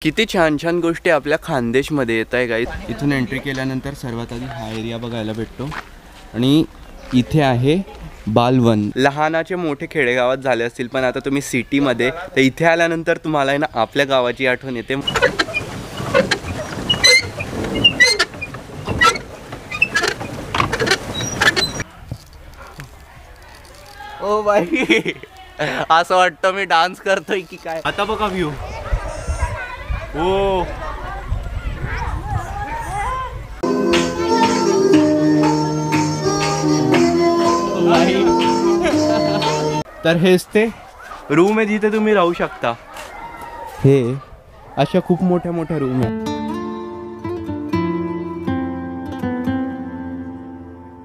किती छान छान गोष्टी आपल्या खानदेशमध्ये येत आहे गाईज। इथून एंट्री केल्यानंतर सर्वात आधी हा एरिया बघायला भेटतो आणि इथे आहे बालवन। लहानाचे मोठे खेडेगावात झाले असतील, पण आता तुम्ही सिटीमध्ये, तर इथे आल्यानंतर तुम्हाला आहे ना आपल्या गावाची आठवण येते। ओ बाई, असं वाटतं मी डान्स करतोय की काय। आता बघा व्ह्यू। ओ तर हेच ते रूम आहे जिथे तुम्ही राहू शकता। हे अशा खूप मोठ्या मोठ्या रूम आहेत।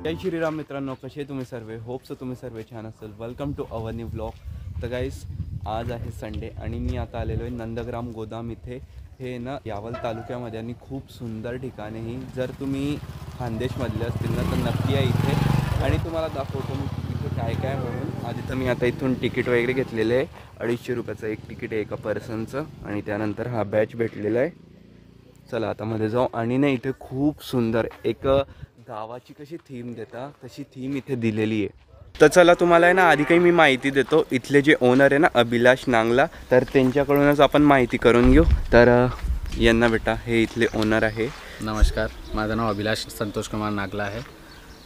जय श्रीराम मित्रांनो, कसे तुम्ही सर्व? होप्स तुम्ही सर्व छान असेल। Welcome to our new blog. तर गाईस, आज आहे संडे आणि मी आता आलेलो आहे नंदग्राम गोदाम इथे। हे ना यावल तालुक्यामध्ये आणि खूप सुंदर ठिकाण आहे। जर तुम्ही खानदेशमधले असतील ना तर नक्की या इथे आणि तुम्हाला दाखवतो मी इथे काय काय म्हणून। आधी तर मी आता इथून तिकीट वगैरे घेतलेलं आहे। 250 रुपयाचं एक तिकीट आहे एका पर्सनचं आणि त्यानंतर हा बॅच भेटलेला आहे। चला आता मध्ये जाऊ। आणि ना इथे खूप सुंदर एक गावाची कशी थीम देता तशी थीम इथे दिलेली आहे। तर चला तुम्हाला आहे ना आधी काही मी माहिती देतो। इथले जे ओनर आहे ना अभिलाष नांगला, तर त्यांच्याकडूनच आपण माहिती करून घेऊ। तर यांना बेटा, हे इथले ओनर आहे। नमस्कार, माझं नाव अभिलाष संतोष कुमार नागला आहे।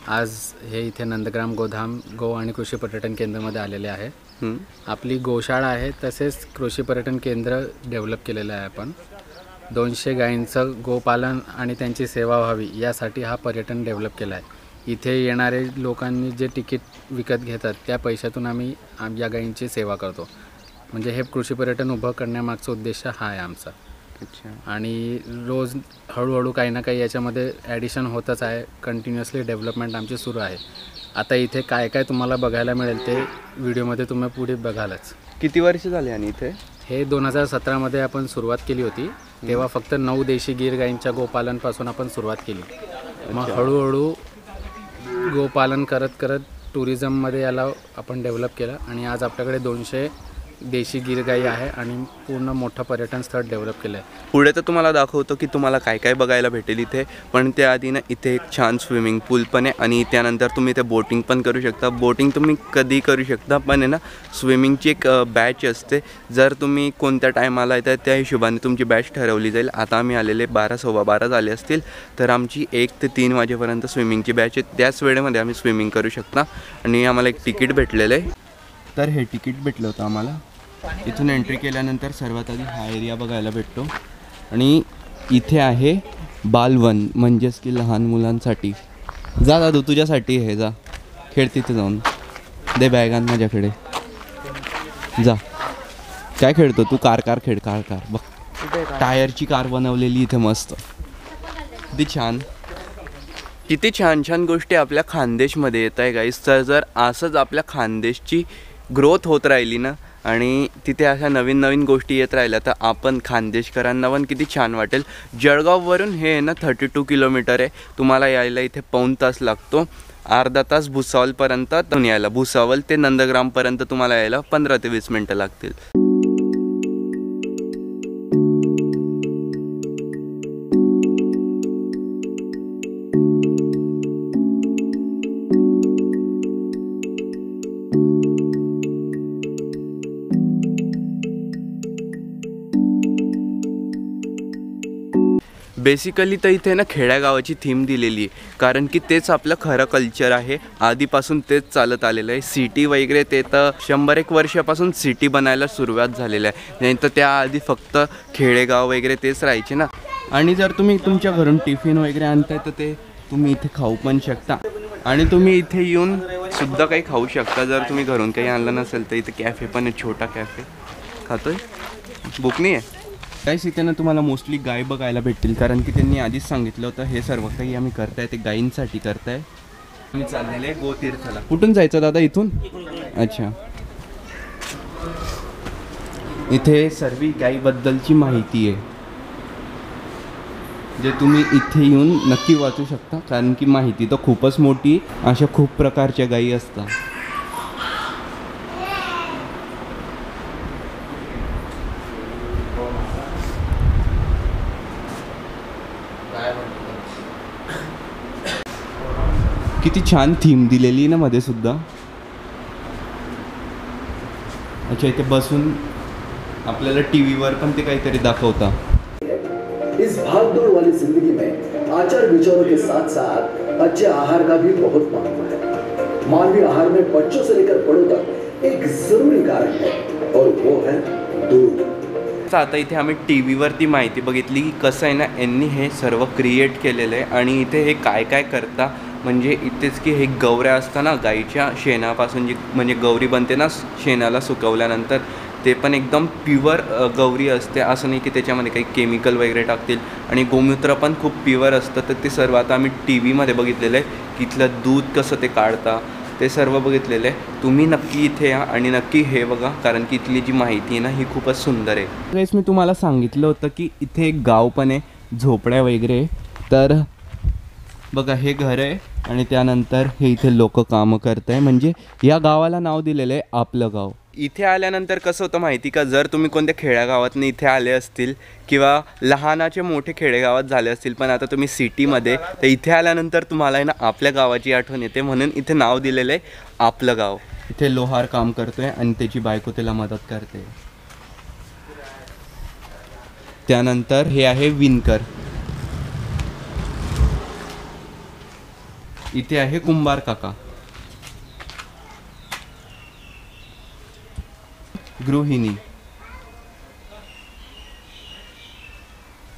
आज हे इथे नंदग्राम गोधाम गो आणि कृषी पर्यटन केंद्रामध्ये आलेले आहे। आपली गोशाळा आहे, तसेच कृषी पर्यटन केंद्र डेव्हलप केलेलं आहे आपण। 200 गायींचं गोपालन आणि त्यांची सेवा व्हावी यासाठी हा पर्यटन डेव्हलप केला आहे। इथे येणारे लोकांनी जे तिकीट विकत घेतात त्या पैशातून आम्ही या गायींची सेवा करतो। म्हणजे हे कृषी पर्यटन उभं करण्यामागचा उद्देश हा आहे आमचा। आणि रोज हळूहळू काही ना काही याच्यामध्ये ॲडिशन होतच आहे। कंटिन्युअसली डेव्हलपमेंट आमची सुरू आहे। आता इथे काय काय तुम्हाला बघायला मिळेल ते व्हिडिओमध्ये तुम्ही पुढे बघालच। किती वर्ष झाले आणि इथे? हे 2017मध्ये आपण सुरुवात केली होती। तेव्हा फक्त 9 देशी गीर गायींच्या गोपालनपासून आपण सुरुवात केली। मग हळूहळू गोपालन करत करत टुरिझममध्ये याला आपण डेव्हलप केलं आणि आज आपल्याकडे 200 देशी गीर गाई आहे आणि पूर्ण मोठं पर्यटन स्थळ डेव्हलप केलं आहे। पुढे तर तुम्हाला दाखवतो की तुम्हाला काय काय बघायला भेटेल इथे। पण त्याआधी ना इथे एक छान स्विमिंग पूल पण आहे आणि त्यानंतर तुम्ही इथे बोटिंग पण करू शकता। बोटिंग तुम्ही कधी करू शकता, पण आहे ना स्विमिंगची एक बॅच असते। जर तुम्ही कोणत्या टायमाला येतात त्या हिशोबाने तुमची बॅच ठरवली जाईल। आता आम्ही आलेले 12 सव्वा 12 झाले असतील, तर आमची 1 ते 3 वाजेपर्यंत स्विमिंगची बॅच आहे। त्याच वेळेमध्ये आम्ही स्विमिंग करू शकता आणि आम्हाला एक तिकीट भेटलेलं आहे। तर हे तिकीट भेटलं होतं आम्हाला। इथून एंट्री केल्यानंतर सर्वात आधी हा एरिया बघायला भेटतो आणि इथे आहे बालवन, म्हणजेच की लहान मुलांसाठी। जा दादू, तुझ्यासाठी हे, जा खेळ तिथे जाऊन। दे बॅगान माझ्याकडे, जा। काय खेळतो तू? कार खेळ, कार बघ, टायरची कार बनवलेली इथे मस्त, किती छान। किती छान छान गोष्टी आपल्या खानदेशमध्ये येत आहे गाईस। तर जर असंच आपल्या खानदेशची ग्रोथ होत राहिली ना आणि तिथे अशा नवीन नवीन गोष्टी येत राहिल्या तर आपण खानदेशकरांना पण किती छान वाटेल। जळगाववरून हे ना 32 किलोमीटर आहे। तुम्हाला यायला इथे पाऊण तास लागतो। अर्धा तास भुसावलपर्यंत यायला, भुसावल ते नंदग्रामपर्यंत तुम्हाला यायला 15 ते 20 मिनटं लागतील। बेसिकली तर इथे ना खेड्यागावाची थीम दिलेली आहे, कारण की तेच आपलं खरं कल्चर आहे। आधीपासून तेच चालत आलेलं आहे। सिटी वगैरे ते तर 100-1 वर्षापासून सिटी बनायला सुरुवात झालेली आहे, नाही तर त्याआधी फक्त खेडेगाव वगैरे तेच राहायचे ना। आणि जर तुम्ही तुमच्या घरून टिफिन वगैरे आणताय तर ते तुम्ही इथे खाऊ पण शकता आणि तुम्ही इथे येऊन सुद्धा काही खाऊ शकता। जर तुम्ही घरून काही आणलं नसेल तर इथे कॅफे पण आहे, छोटा कॅफे। खातोय, बुक नाही आहे काहीच। इथे ना तुम्हाला मोस्टली गाय बघायला भेटतील, कारण की त्यांनी आधीच सांगितलं होतं हे सर्व काही आम्ही करताय ते गायींसाठी करताय। आम्ही चाललेले गोतीर्थला। कुठून जायचं दादा? इथून? अच्छा। इथे सर्व गायीबद्दलची माहिती आहे, जे तुम्ही इथे येऊन नक्की वाचू शकता, कारण की माहिती तर खूपच मोठी। अशा खूप प्रकारच्या गायी असतात। किती छान थीम दिलेली ना मध्ये सुद्धा. अच्छा, इथे बसून आपल्याला टीव्हीवर पण ते काहीतरी दाखवता. इस भागदौड़ वाली जिंदगी में आचार विचारों के साथ साथ अच्छे आहार का भी बहुत महत्व है. मानवीय आहार में बच्चों से लेकर बड़ों तक एक जरूरी कारक है और वो है दूध. आता इथे आम्ही टी व्हीवरती माहिती बघितली की कसं आहे ना, यांनी हे सर्व क्रिएट केलेलं आहे. आणि इथे हे काय काय करता म्हणजे इथेच की हे गौऱ्या असतात ना गाईच्या शेणापासून, जी म्हणजे गौरी बनते ना शेणाला सुकवल्यानंतर, ते पण एकदम प्युअर गौरी असते. असं नाही की त्याच्यामध्ये काही केमिकल वगैरे टाकतील. आणि गोमूत्र पण खूप प्युअर असतं. तर ते सर्व आता आम्ही टी व्हीमध्ये बघितलेलं आहे की इथलं दूध कसं ते काढता, ते सर्व बघितलेलं आहे. तुम्ही नक्की इथे या आणि नक्की हे बघा, कारण की इथली जी माहिती आहे ना ही खूपच सुंदर आहे. मी तुम्हाला सांगितलं होतं की इथे एक गाव पण आहे, झोपड्या वगैरे. तर बघा हे घर आहे आणि त्यानंतर हे इथे लोक कामं करत आहे. म्हणजे या गावाला नाव दिलेलं आहे आपलं गाव. इथे आल्यानंतर कसं होतं माहिती का, जर तुम्ही कोणत्या खेड्यागावातनं इथे आले असतील किंवा लहानाचे मोठे खेडेगावात झाले असतील, पण आता तुम्ही सिटीमध्ये, तर इथे आल्यानंतर तुम्हाला आहे ना आपल्या गावाची आठवण येते. म्हणून इथे नाव दिलेलं आहे आपलं गाव. इथे लोहार काम करतोय आणि त्याची बायको त्याला मदत करते. त्यानंतर हे आहे विणकर. इथे आहे कुंभार काका. गृहिणी.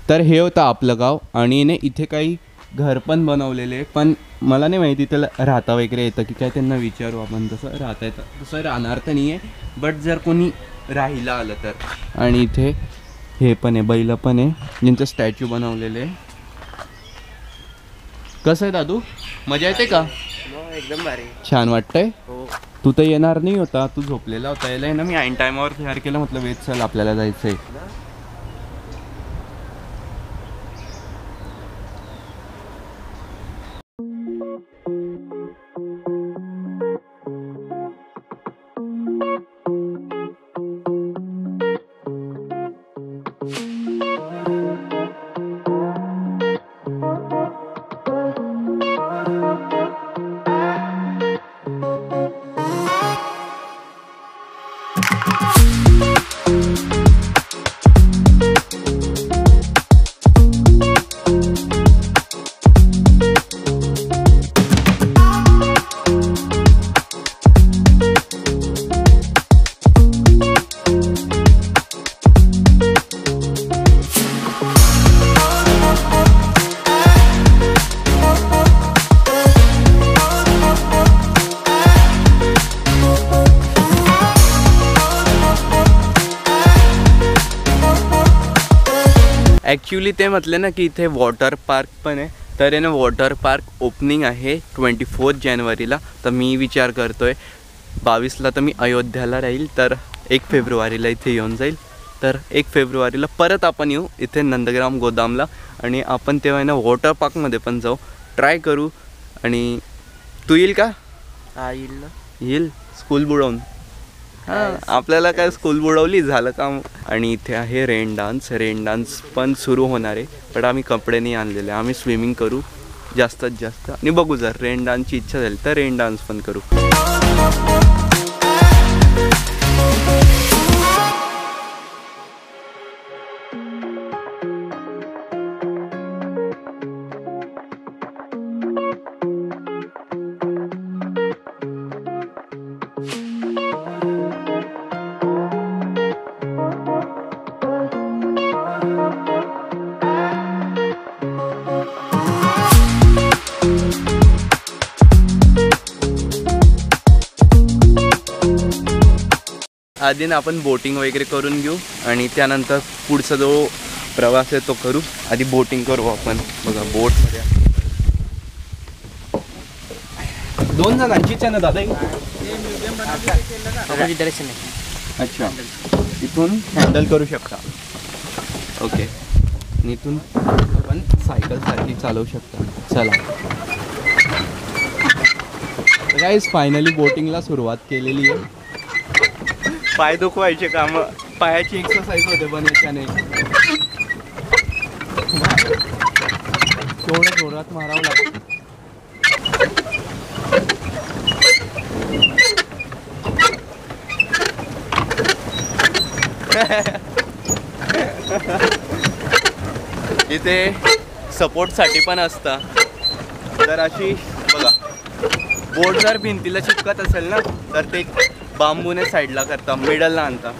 तर हे होतं आपलं गाव. आणि ने इथे काही घर पण बनवलेले, पण मला नाही माहिती त्याला राहता वगैरे येतं की काय. त्यांना विचारू आपण. तसं राहता येतं, तसं राहणार तर नाही आहे, बट जर कोणी राहिलं आलं तर. आणि इथे हे पण आहे, बैल पण आहे ज्यांचं स्टॅच्यू बनवलेले आहे. कसं आहे दादू, मजा येते का? एकदम भारी. छान वाटतंय. हो. तू तर येणार नाही होता, तू झोपलेला होता. यायला आहे ना मी ऐन टायमावर तयार केलं. म्हटलं वेद चल आपल्याला जायचं आहे. ॲक्च्युली ते म्हटले ना की इथे वॉटर पार्क पण आहे. तर आहे ना वॉटर पार्क ओपनिंग आहे 24 जानेवारीला. तर मी विचार करतो आहे 22ला तर मी अयोध्याला राहील, तर 1 फेब्रुवारीला इथे येऊन जाईल. तर 1 फेब्रुवारीला परत आपण येऊ इथे नंदग्राम गोदामला आणि आपण तेव्हा आहे ना वॉटर पार्कमध्ये पण जाऊ, ट्राय करू. आणि तू येईल का? हा येईल ना. येईल स्कूल बुडवून. हां, आपल्याला काय स्कूल बुडवली झालं काम. आणि इथे आहे रेन डान्स पण सुरू होणार आहे. पण आम्ही कपडे नाही आणलेले, आम्ही स्विमिंग करू जास्तीत जास्त. आणि बघू जर रेन डान्सची इच्छा झाली तर रेन डान्स पण करू. आधी ना आपण बोटिंग वगैरे करून घेऊ आणि त्यानंतर पुढचा जो प्रवास आहे तो करू. आधी बोटिंग करू आपण. बघा बोटमध्ये 2 जणांचीच आहे ना दादा? अच्छा, इथून हँडल करू शकता. ओके, आणि इथून आपण सायकलसारखी चालवू शकता. चला गाईज, फायनली बोटिंगला सुरुवात केलेली आहे. पाय दुखवायचे काम, पायाची एक्सरसाइज होते पण याच्याने. थोडं जोरात मारावं लागतं. इथे सपोर्टसाठी पण असतं. जर अशी बघा बोट जर भिंतीला चिपकत असेल ना तर ते बांबूने साईडला करता, मिडलला आणता.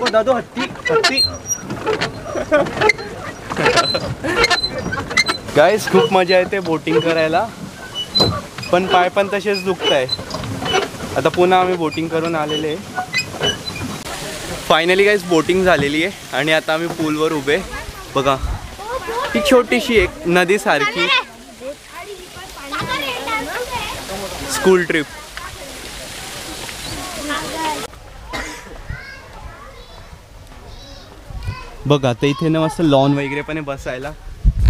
ओ दादू हत्ती हत्ती. गाईस खूप मजा येते बोटिंग करायला, पण पाय पण तसेच दुखत आहे. आता पुन्हा आम्ही बोटिंग करून आलेले आहे. फायनली गाईस बोटिंग झालेली आहे आणि आता आम्ही पूलवर उभे. बघा ही छोटीशी एक नदीसारखी स्कूल ट्रिप. बघा तर इथे ना मस्त लॉन वगैरे पण आहे बसायला.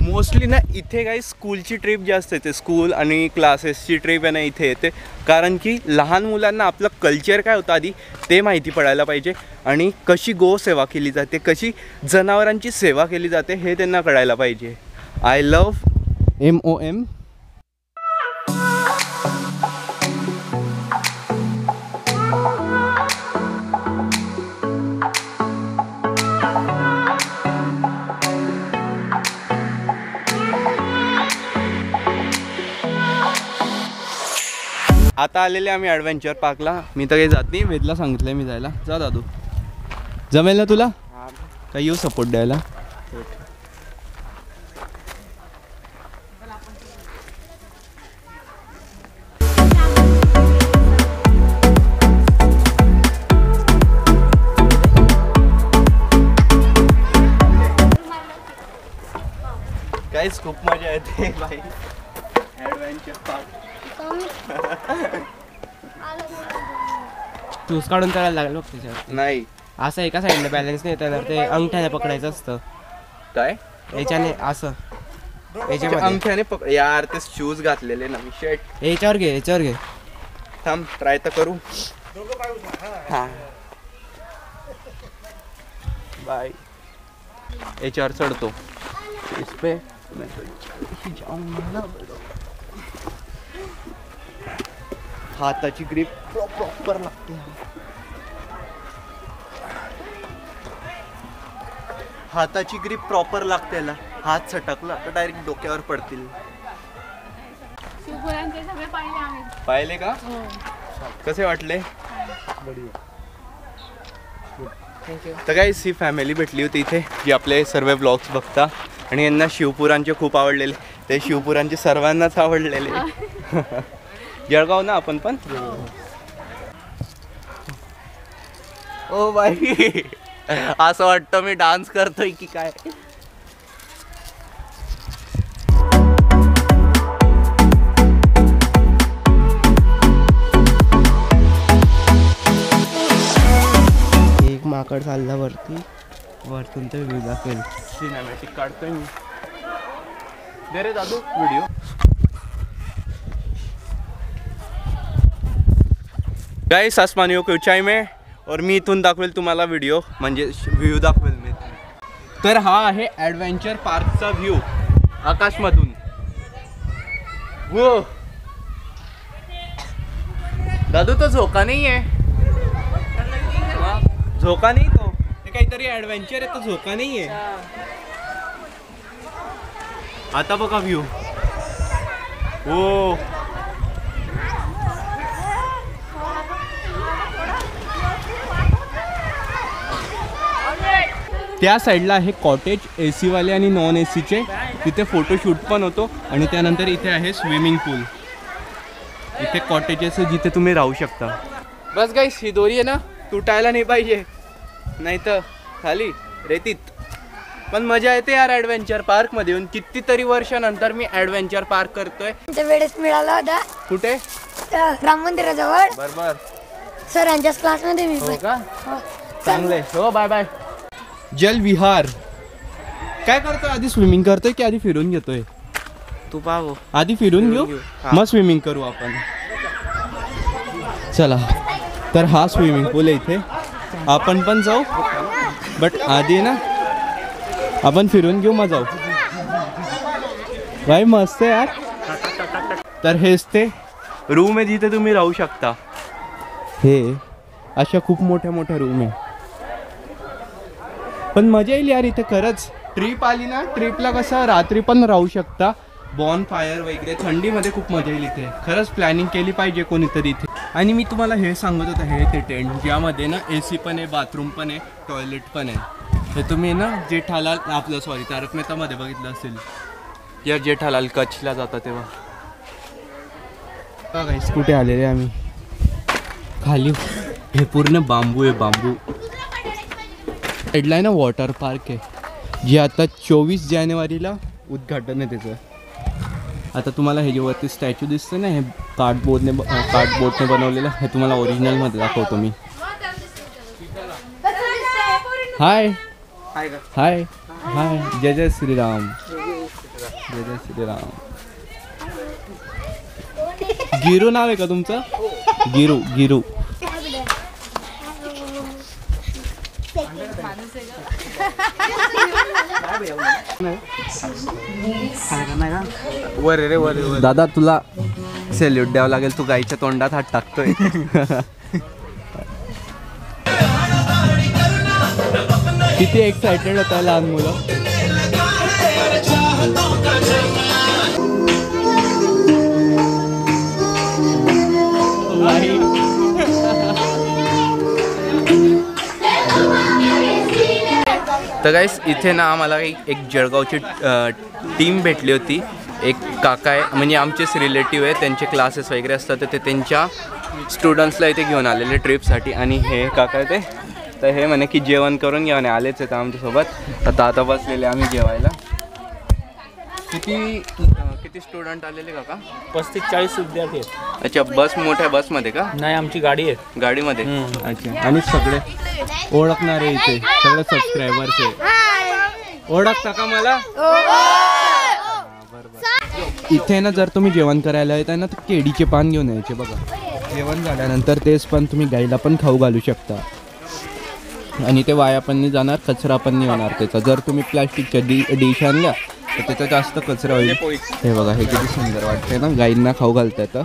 मोस्टली ना इथे काही स्कूलची ट्रिप जास्त येते, स्कूल आणि क्लासेसची ट्रिप आहे ना इथे येते. कारण की लहान मुलांना आपलं कल्चर काय होतं आधी ते माहिती पडायला पाहिजे आणि कशी गोसेवा केली जाते, कशी जनावरांची सेवा केली जाते हे त्यांना कळायला पाहिजे. I love MOM. आता आलेले आम्ही ॲडव्हेंचर पार्कला. मी तर काही जात नाही, वेदला सांगितलं आहे मी जायला. जा दादू, जमेल ना तुला? काही येऊ सपोर्ट द्यायला? गाईस खूप मजा येते बाई ॲडव्हेंचर पार्क. टूस काढून करायला लागलो त्याच्यावर. नाही असं एका साईडने बॅलन्स नाही तर ते अंगठ्याने पकडायचं असतं. काय याच्याने असं याच्यामध्ये अंगठ्याने यार ते शूज घातलेले ना मी शर्ट. याच्यावर घे, याच्यावर घे. थांब ट्राय तर करू. हां बाय. याच्यावर चढतो इस पे हाताची ग्रीप प्रॉपर लागते. हाताची ग्रीप प्रॉपर लागते याला. हात सटकला तर डायरेक्ट डोक्यावर पडतील. पाहिले का? कसे वाटले? तर काही ही फॅमिली भेटली होती इथे जी आपले सर्व ब्लॉग्स बघता आणि यांना शिवपुरांचे खूप आवडलेले. ते शिवपुरांचे सर्वांनाच आवडलेले. जळगाव ना आपण पण. ओ बाई असं वाटतं मी डान्स करतोय की काय. एक माकड चालला वरती, वरतून ते व्ह्यू दाखवेल. सिनेमॅटिक काढतोय मी. दे रे दादू व्हिडिओ. गाइस आसमानियों की ऊंचाई में और मी इथून दाखवेल तुम्हाला व्हिडिओ म्हणजे व्ह्यू दाखवेल मी. तर हा आहे ॲडव्हेंचर पार्कचा व्ह्यू आकाशमधून. वो दादू तो झोका नाही आहे. झोका नाही तो, ते काहीतरी ॲडव्हेंचर आहे, तो झोका नाही आहे. आता बघा व्ह्यू. हो त्या साईडला आहे कॉटेज AC वाले आणि नॉन ACचे. तिथे फोटोशूट पण होतो आणि त्यानंतर इथे आहे स्विमिंग पूल. इथे कॉटेजेस जिथे तुम्ही राहू शकता. बस गाईस ही दोरी आहे ना तुटायला नाही पाहिजे, नाही तर खाली रेतीत. पण मजा येते यार ॲडव्हेंचर पार्कमध्ये येऊन. कितीतरी वर्षानंतर मी ॲडव्हेंचर पार्क करतोय. वेळेस मिळाला होता कुठे? राम मंदिराजवळ. बरोबर सर यांच्याच क्लासमध्ये मी हो का? चांगले हो. Bye bye. जल विहार काय करतोय? आधी स्विमिंग करतोय की आधी फिरून घेतोय? तू पाहू. आधी फिरून घेऊ मग स्विमिंग करू आपण. चला तर हा स्विमिंग पूल आहे इथे. आपण पण जाऊ बट आधी ना आपण फिरून घेऊ मग जाऊ. भाई मस्त आहे यार. तर हेच ते रूम आहे जिथे तुम्ही राहू शकता. हे अशा खूप मोठ्या मोठ्या रूम आहे. पण मजा येईल यार इथे खरंच. ट्रिप आली ना, ट्रिपला कसं रात्री पण राहू शकता, बॉन फायर वगैरे, थंडीमध्ये खूप मजा येईल इथे. खरंच प्लॅनिंग केली पाहिजे कोणीतरी इथे. आणि मी तुम्हाला हे सांगत होतं, हे ते टेंट ज्यामध्ये ना AC पण आहे, बाथरूम पण आहे, टॉयलेट पण आहे. हे तुम्ही ना जेठालाल आपलं सॉरी तारक मेहतामध्ये बघितलं असेल यार, जेठालाल कच्छला जाता तेव्हा. बघा कुठे आलेले आम्ही खाली. हे पूर्ण बांबू आहे, बांबू. साईडला आहे ना वॉटर पार्क आहे, जे आता 24 जानेवारीला उद्घाटन आहे त्याचं. आता तुम्हाला हे जे वरती स्टॅच्यू दिसतं ना, हे कार्डबोर्डने बनवलेलं, हे तुम्हाला ओरिजिनलमध्ये दाखवतो मी. हाय हाय हाय, जय जय श्रीराम, जय जय श्रीराम. गिरू नाव आहे का तुमचं? गिरू गिरू. दादा तुला सेल्यूट द्यावं लागेल, तू गाईच्या तोंडात हात टाकतोय. किती एक्साइटेड होता लहान मुलं. तर गाईस इथे ना आम्हाला एक जळगावची टीम भेटली होती. एक काका आहे, म्हणजे आमचेच रिलेटिव्ह आहे, त्यांचे क्लासेस वगैरे असतात, तर ते त्यांच्या स्टुडंट्सला इथे घेऊन आलेले ट्रिपसाठी. आणि हे काका आहे ते, तर हे म्हणे की जेवण करून घेऊन आलेच आहेत आमच्यासोबत. आता बसलेले आम्ही जेवायला. किती स्टुडंट आलेले काका? 35-40 विद्यार्थी आहेत. अच्छा, बस मोठ्या बसमध्ये का? नाही, आमची गाडी आहे. गाडीमध्ये. अच्छा. आणि सगळे ओळखणारे इथे सगळे सबस्क्रायबर्स आहे. ओळखता का मला? इथे ना जर तुम्ही जेवण करायला येत आहे ना, तर केळीचे पान घेऊन यायचे. बघा, जेवण झाल्यानंतर तेच पण तुम्ही गाईला पण खाऊ घालू शकता. आणि ते वाया पण नाही जाणार, कचरा पण नाही होणार त्याचा. जर तुम्ही प्लॅस्टिकच्या डिश आणल्या तर त्याचा जास्त कचरा होईल. हे बघा, हे किती सुंदर वाटते ना, गाईंना खाऊ घालता येतं.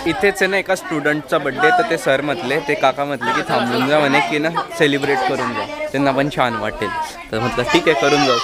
इथेच आहे ना एका स्टुडंटचा बड्डे, तर ते सर म्हटले, ते काका म्हटले की थांबून जा म्हणे की ना सेलिब्रेट करून जा, त्यांना पण छान वाटेल. तर म्हटलं ठीक आहे, करून जाऊ.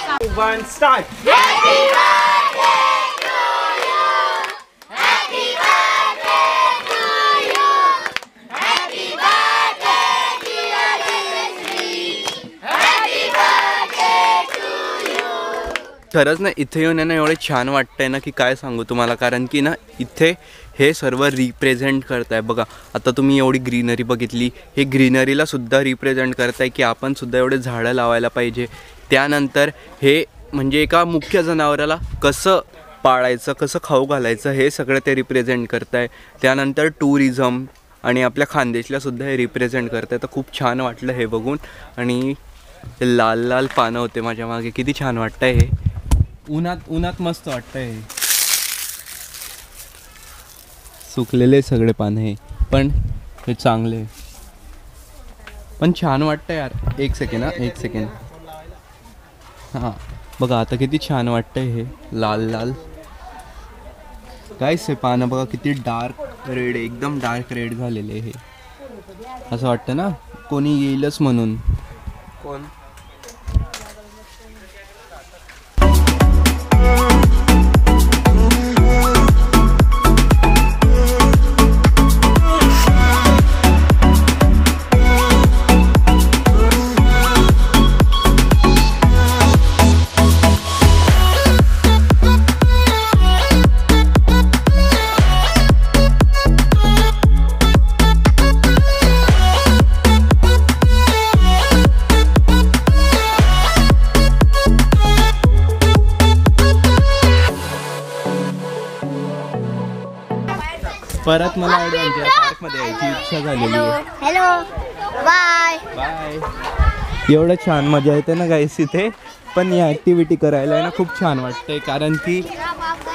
खरंच ना इथे येऊन ना एवढे छान वाटतंय ना की काय सांगू तुम्हाला. कारण की ना इथे हे सर्व रिप्रेझेंट करत आहे. बघा, आता तुम्ही एवढी ग्रीनरी बघितली, हे ग्रीनरीला सुद्धा रिप्रेझेंट करत आहे की आपण सुद्धा एवढे झाडं लावायला पाहिजे. त्यानंतर हे म्हणजे एका मुख्य जनावराला कसं पाळायचं, कसं खाऊ घालायचं, हे सगळं ते रिप्रेझेंट करत आहे. त्यानंतर टुरिझम आणि आपल्या खानदेशलासुद्धा हे रिप्रेझेंट करत आहे. तर खूप छान वाटलं हे बघून. आणि लाल लाल पानं होते माझ्या मागे, किती छान वाटतं आहे. हे उन्हात मस्त वाटतंय. हे सुकलेले सगळे पानं हे, पण हे चांगले पण छान वाटतं यार. एक सेकंड हां बघा, आता किती छान वाटतंय हे लाल लाल. गाईस हे पानं बघा किती डार्क रेड, एकदम डार्क रेड झालेले. हे असं वाटतं ना कोणी येईलच म्हणून. कोण? परत मला ॲडव्हेंचर पार्कमध्ये यायची इच्छा झालेली आहे. Hello, bye bye. एवढं छान मजा येते ना गाईस इथे. पण या ॲक्टिव्हिटी करायला आहे ना खूप छान वाटतंय. कारण की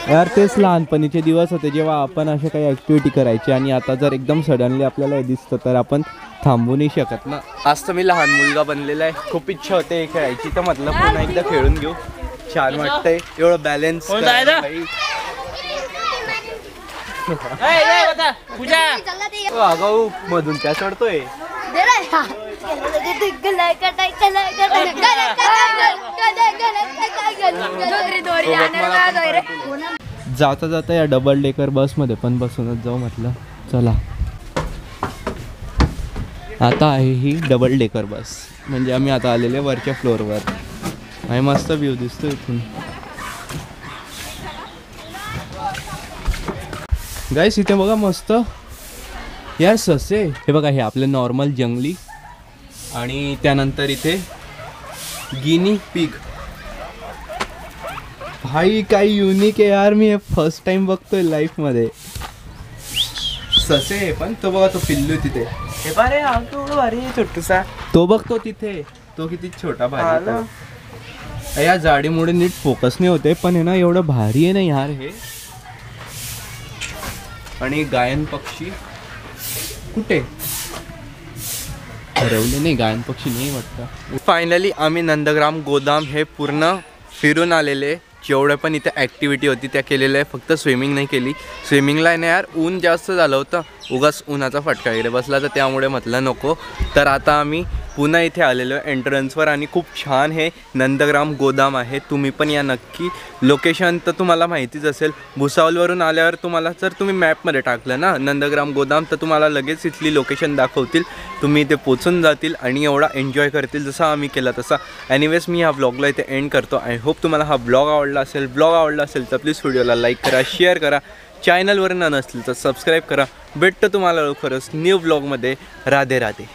यार तेच लहानपणीचे दिवस होते जेव्हा आपण अशा काही ॲक्टिव्हिटी करायची. आणि आता जर एकदम सडनली आपल्याला हे दिसतं तर आपण थांबू नाही शकत ना. आज तर मी लहान मुलगा बनलेला आहे, खूप इच्छा होते हे खेळायची. तर म्हटलं पुन्हा एकदा खेळून घेऊ, छान वाटतंय. एवढं बॅलन्स आगाऊ मधून काय चढतोय. जाता जाता या डबल डेकर बसमध्ये पण बसूनच जाऊ म्हटलं. चला, आता आहे ही डबल डेकर बस. म्हणजे आम्ही आता आलेले वरच्या फ्लोअरवर आणि मस्त व्ह्यू दिसतो इथून. गाईस इथे बघा मस्त यार ससे. हे बघा, हे आपले नॉर्मल जंगली आणि त्यानंतर इथे गिनी पिग. भाई काही युनिक आहे यार. मी हे फर्स्ट टाइम बघतोय लाईफ मध्ये. ससे आहे पण तो बघा, तो पिल्लू तिथे. हे बारे भारी छोटूसा. तो बघतो तिथे, तो किती छोटा भारी आहे. या जाडीमुळे नीट फोकस नाही होते पण आहे ना, एवढं भारी आहे ना यार हे. आणि गायन पक्षी कुठे ठरवले नाही, गायन पक्षी नाही वाटतं. फायनली आम्ही नंदग्राम गोदाम हे पूर्ण फिरून आलेले. जेवढं पण इथे ॲक्टिव्हिटी होती त्या केलेल्या आहे. फक्त स्विमिंग नाही केली. स्विमिंगला नाही यार, ऊन जास्त झालं होतं. उगाच उन्हाचा फटका इकडे बसला तर त्यामुळे म्हटलं नको. तर आता आम्ही पुन्हा इथे आलेलो आहे एंट्रन्सवर आणि खूप छान हे नंदग्राम गोदाम आहे. तुम्ही पण या नक्की. लोकेशन तर तुम्हाला माहितीच असेल. भुसावलवरून आल्यावर तुम्हाला जर तुम्ही मॅपमध्ये टाकलं ना नंदग्राम गोदाम तर तुम्हाला लगेच इथली लोकेशन दाखवतील. तुम्ही इथे पोचून जातील आणि एवढा एन्जॉय करतील जसा आम्ही केला तसा. एनिवेज मी ह्या ब्लॉगला इथे एंड करतो. आय होप तुम्हाला हा ब्लॉग आवडला असेल. ब्लॉग आवडला असेल तर प्लीज व्हिडिओला लाईक करा, शेअर करा. चॅनलवर नसतील तर सबस्क्राईब करा. भेटतं तुम्हाला लवकरच न्यू ब्लॉगमध्ये. राधे राधे.